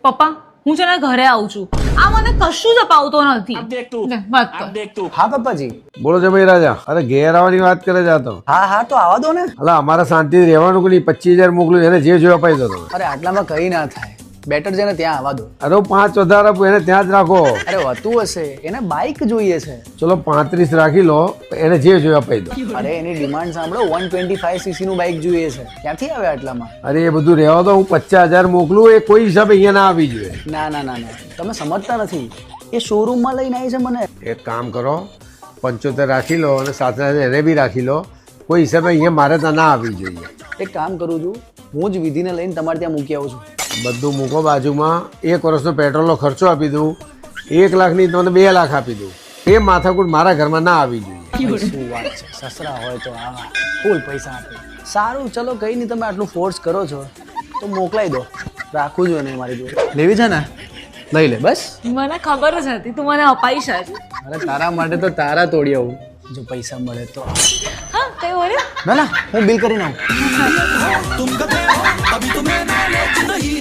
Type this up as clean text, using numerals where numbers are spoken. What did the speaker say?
પપ્પા હું છે ને ઘરે આવું છું. આ મને કશું જ અપાવતો નથી. લે, વાત કર. હા પપ્પાજી. બોલો જમાઈ રાજા. અરે ઘેર આવવાની વાત કરે જાતો. હા તો આવવા દો ને. અલા અમારા શાંતિ રહેવાનું કે નહીં, 25,000 મોકલું, એને જે જોયા અપાઈ દો તમે. અરે આટલામાં કઈ ના થાય, બેટર છે ને ત્યાં આવવા દો. અરે હું 5 વધારે આપું, એને ત્યાં જ રાખો. અરે હોતું હશે, એને બાઇક જોઈએ છે. ચલો 35 રાખી લો, એને જે જોયા અપાઈ દો. અરે એની ડિમાન્ડ સાંભળો, 125cc નું બાઇક જોઈએ છે. ક્યાંથી આવે આટલામાં? અરે એ બધું રહેવા દો, હું 50,000 મોકલું, એ કોઈ હિસાબે અહીંયા ના આવી જોઈએ. ના તમે સમજતા નથી. એ શોરૂમમાં લઈને આવી છે મને. એક કામ કરો, 75 રાખી લો અને સાથે સાથે એને બી રાખી લો. કોઈ હિસાબે અહીંયા મારે ત્યાં ના આવી જોઈએ. એક કામ કરું છું, હું જ વિધિને લઈને તમારે ત્યાં મૂકી આવું છું. બધું મૂકો બાજુમાં. 1 વર્ષનો પેટ્રોલનો ખર્ચો આપી દઉં, 1 લાખની તમને 2 લાખ આપી દઉં. એ માથાકૂટ મારા ઘરમાં ના આવી જોઈએ. શું વાત છે, સસરા હોય તો આવા ફૂલ પૈસા આપે. સારું ચલો કઈ નહીં, તમે આટલું ફોર્સ કરો છો તો મોકલાઈ દો. રાખું છું નહીં મારી જોડે. લેવી છે ને લઈ લે બસ. મને ખબર જ હતી તું મને અપાઈશ જ. અરે તારા માટે તો તારા તોડી આવું, જો પૈસા મળે તો. હા કઈ બોલ્યો? ના હું બિલ કરીને આવું.